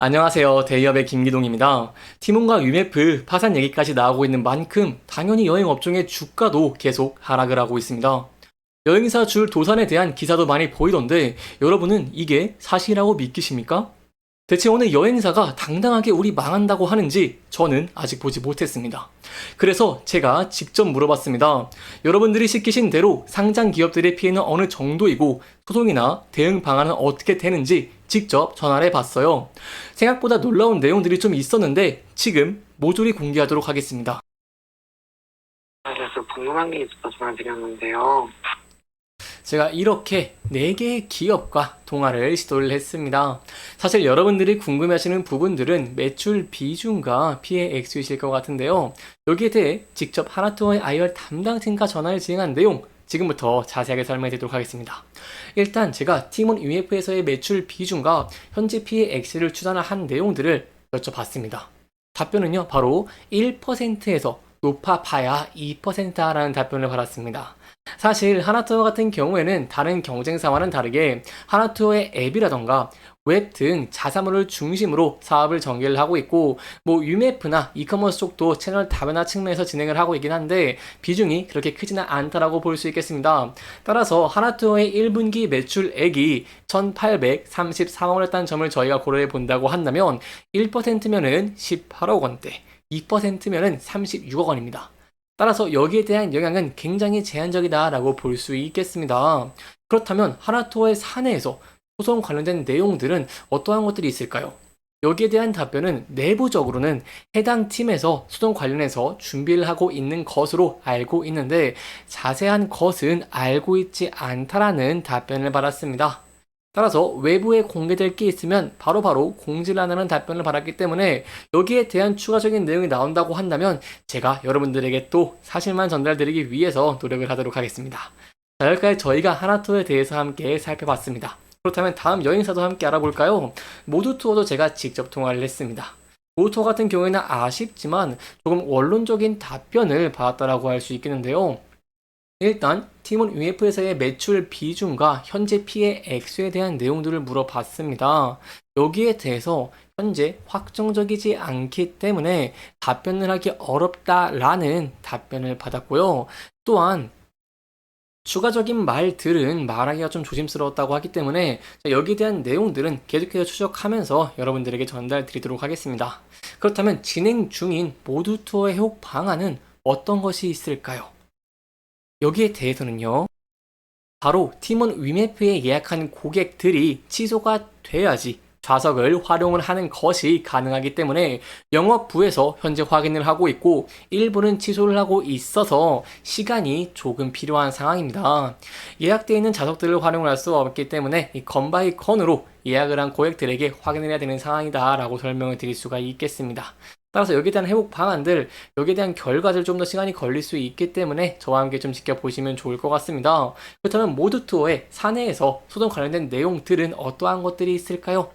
안녕하세요. 대기업의 김기동입니다. 티몬과 UMF 파산 얘기까지 나오고 있는 만큼 당연히 여행 업종의 주가도 계속 하락을 하고 있습니다. 여행사 줄 도산에 대한 기사도 많이 보이던데 여러분은 이게 사실이라고 믿기십니까? 대체 오늘 여행사가 당당하게 우리 망한다고 하는지 저는 아직 보지 못했습니다. 그래서 제가 직접 물어봤습니다. 여러분들이 시키신 대로 상장 기업들의 피해는 어느 정도이고 소송이나 대응 방안은 어떻게 되는지 직접 전화를 해봤어요. 생각보다 놀라운 내용들이 좀 있었는데 지금 모조리 공개하도록 하겠습니다. 그래서 궁금한 게 있어서 전화드렸는데요. 제가 이렇게 4개의 기업과 통화를 시도를 했습니다. 사실 여러분들이 궁금해하시는 부분들은 매출 비중과 피해 액수이실 것 같은데요. 여기에 대해 직접 하나투어의 IR 담당팀과 전화를 진행한 내용 지금부터 자세하게 설명해 드리도록 하겠습니다. 일단 제가 팀원 UF에서의 매출 비중과 현재 피해 액수를 추산을 한 내용들을 여쭤봤습니다. 답변은요, 바로 1%에서 높아봐야 2%라는 답변을 받았습니다. 사실 하나투어 같은 경우에는 다른 경쟁사와는 다르게 하나투어의 앱이라던가 웹 등 자사몰을 중심으로 사업을 전개를 하고 있고 UMF나 이커머스 쪽도 채널 다변화 측면에서 진행을 하고 있긴 한데 비중이 그렇게 크지는 않다라고 볼 수 있겠습니다. 따라서 하나투어의 1분기 매출액이 1,834억 원이었다는 점을 저희가 고려해 본다고 한다면 1%면은 18억 원대, 2%면은 36억 원입니다. 따라서 여기에 대한 영향은 굉장히 제한적이다라고 볼 수 있겠습니다. 그렇다면 하나투어의 사내에서 소송 관련된 내용들은 어떠한 것들이 있을까요? 여기에 대한 답변은 내부적으로는 해당 팀에서 소송 관련해서 준비를 하고 있는 것으로 알고 있는데 자세한 것은 알고 있지 않다라는 답변을 받았습니다. 따라서 외부에 공개될 게 있으면 바로바로 공지를 하는 답변을 받았기 때문에 여기에 대한 추가적인 내용이 나온다고 한다면 제가 여러분들에게 또 사실만 전달드리기 위해서 노력을 하도록 하겠습니다. 자, 여기까지 저희가 하나투어에 대해서 함께 살펴봤습니다. 그렇다면 다음 여행사도 함께 알아볼까요? 모두투어도 제가 직접 통화를 했습니다. 모두투어 같은 경우에는 아쉽지만 조금 원론적인 답변을 받았다라고 할 수 있겠는데요. 일단 팀원 UF에서의 매출 비중과 현재 피해 액수에 대한 내용들을 물어봤습니다. 여기에 대해서 현재 확정적이지 않기 때문에 답변을 하기 어렵다라는 답변을 받았고요. 또한 추가적인 말들은 말하기가 좀 조심스러웠다고 하기 때문에 여기에 대한 내용들은 계속해서 추적하면서 여러분들에게 전달 드리도록 하겠습니다. 그렇다면 진행 중인 모두 투어의 회복 방안은 어떤 것이 있을까요? 여기에 대해서는요, 바로 팀원 위메프에 예약한 고객들이 취소가 돼야지 좌석을 활용을 하는 것이 가능하기 때문에 영업부에서 현재 확인을 하고 있고 일부는 취소를 하고 있어서 시간이 조금 필요한 상황입니다. 예약되어 있는 좌석들을 활용을 할 수 없기 때문에 이 건바이 건으로 예약을 한 고객들에게 확인을 해야 되는 상황이다 라고 설명을 드릴 수가 있겠습니다. 따라서 여기에 대한 회복 방안들, 여기에 대한 결과들 좀 더 시간이 걸릴 수 있기 때문에 저와 함께 좀 지켜보시면 좋을 것 같습니다. 그렇다면 모두 투어의 사내에서 소송 관련된 내용들은 어떠한 것들이 있을까요?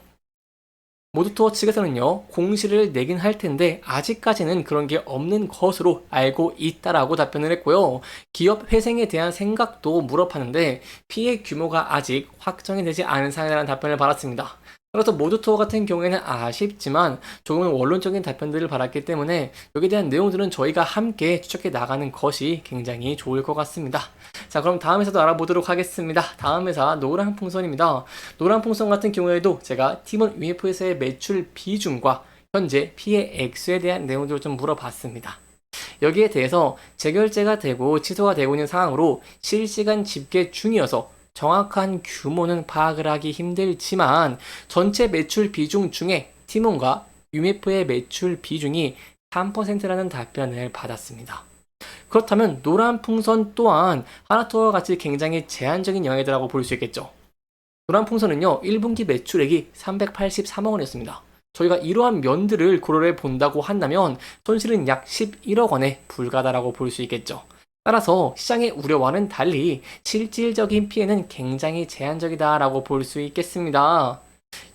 모두투어 측에서는요, 공시를 내긴 할 텐데 아직까지는 그런 게 없는 것으로 알고 있다라고 답변을 했고요. 기업 회생에 대한 생각도 물어봤는데 피해 규모가 아직 확정이 되지 않은 상황이라는 답변을 받았습니다. 따라서 모두투어 같은 경우에는 아쉽지만 조금은 원론적인 답변들을 받았기 때문에 여기에 대한 내용들은 저희가 함께 추적해 나가는 것이 굉장히 좋을 것 같습니다. 자, 그럼 다음 회사도 알아보도록 하겠습니다. 다음 회사 노란풍선입니다. 노란풍선 같은 경우에도 제가 팀원 UF에서의 매출 비중과 현재 피해 액수에 대한 내용들을 좀 물어봤습니다. 여기에 대해서 재결제가 되고 취소가 되고 있는 상황으로 실시간 집계 중이어서 정확한 규모는 파악을 하기 힘들지만 전체 매출 비중 중에 팀원과 UMF의 매출 비중이 3%라는 답변을 받았습니다. 그렇다면 노란풍선 또한 하나투어와 같이 굉장히 제한적인 영역이라고 볼 수 있겠죠. 노란풍선은요, 1분기 매출액이 383억 원이었습니다. 저희가 이러한 면들을 고려해 본다고 한다면 손실은 약 11억 원에 불과하다고 볼 수 있겠죠. 따라서 시장의 우려와는 달리 실질적인 피해는 굉장히 제한적이다라고 볼 수 있겠습니다.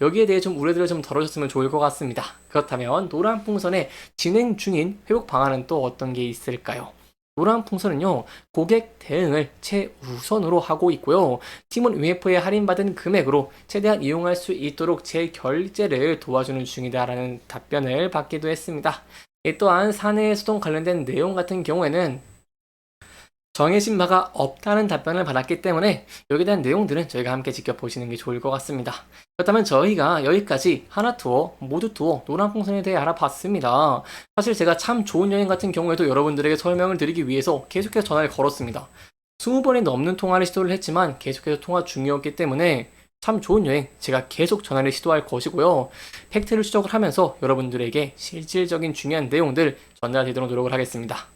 여기에 대해 좀 우려들을 좀 덜어줬으면 좋을 것 같습니다. 그렇다면 노란풍선의 진행 중인 회복 방안은 또 어떤 게 있을까요? 노란 풍선은요, 고객 대응을 최우선으로 하고 있고요. 팀원 UF에 할인받은 금액으로 최대한 이용할 수 있도록 재결제를 도와주는 중이다라는 답변을 받기도 했습니다. 또한 사내 소통 관련된 내용 같은 경우에는 정해진 바가 없다는 답변을 받았기 때문에 여기에 대한 내용들은 저희가 함께 지켜보시는 게 좋을 것 같습니다. 그렇다면 저희가 여기까지 하나투어, 모두투어, 노란풍선에 대해 알아봤습니다. 사실 제가 참 좋은 여행 같은 경우에도 여러분들에게 설명을 드리기 위해서 계속해서 전화를 걸었습니다. 20번이 넘는 통화를 시도를 했지만 계속해서 통화 중이었기 때문에 참 좋은 여행 제가 계속 전화를 시도할 것이고요. 팩트를 추적을 하면서 여러분들에게 실질적인 중요한 내용들 전달드리도록 노력을 하겠습니다.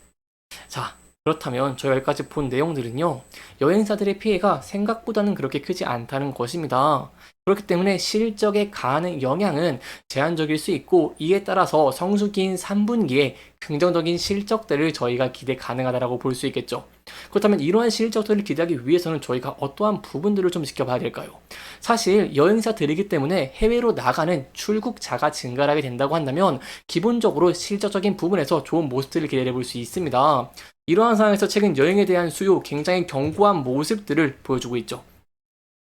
자, 그렇다면 저희가 여기까지 본 내용들은요, 여행사들의 피해가 생각보다는 그렇게 크지 않다는 것입니다. 그렇기 때문에 실적에 가하는 영향은 제한적일 수 있고, 이에 따라서 성수기인 3분기에 긍정적인 실적들을 저희가 기대 가능하다고 볼 수 있겠죠. 그렇다면 이러한 실적들을 기대하기 위해서는 저희가 어떠한 부분들을 좀 지켜봐야 될까요? 사실 여행사들이기 때문에 해외로 나가는 출국자가 증가하게 된다고 한다면 기본적으로 실적적인 부분에서 좋은 모습들을 기대해 볼 수 있습니다. 이러한 상황에서 최근 여행에 대한 수요 굉장히 견고한 모습들을 보여주고 있죠.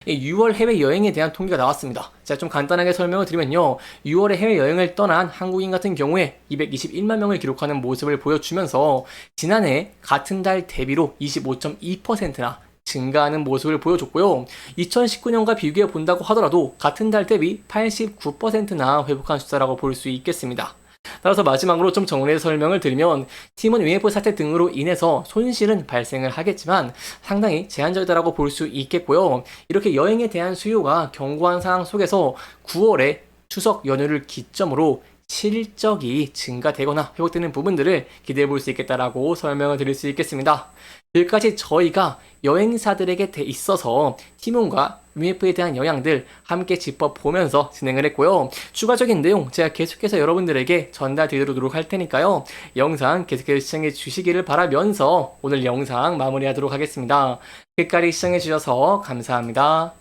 6월 해외 여행에 대한 통계가 나왔습니다. 제가 좀 간단하게 설명을 드리면요. 6월에 해외 여행을 떠난 한국인 같은 경우에 221만 명을 기록하는 모습을 보여주면서 지난해 같은 달 대비로 25.2%나 증가하는 모습을 보여줬고요. 2019년과 비교해 본다고 하더라도 같은 달 대비 89%나 회복한 숫자라고 볼 수 있겠습니다. 따라서 마지막으로 좀 정리해서 설명을 드리면 팀원 UF 사태 등으로 인해서 손실은 발생을 하겠지만 상당히 제한적이다라고 볼 수 있겠고요. 이렇게 여행에 대한 수요가 견고한 상황 속에서 9월에 추석 연휴를 기점으로 실적이 증가되거나 회복되는 부분들을 기대해 볼 수 있겠다라고 설명을 드릴 수 있겠습니다. 여기까지 저희가 여행사들에게 있어서 팀원과 UF에 대한 영향들 함께 짚어보면서 진행을 했고요. 추가적인 내용 제가 계속해서 여러분들에게 전달드리도록 할 테니까요. 영상 계속해서 시청해 주시기를 바라면서 오늘 영상 마무리하도록 하겠습니다. 끝까지 시청해 주셔서 감사합니다.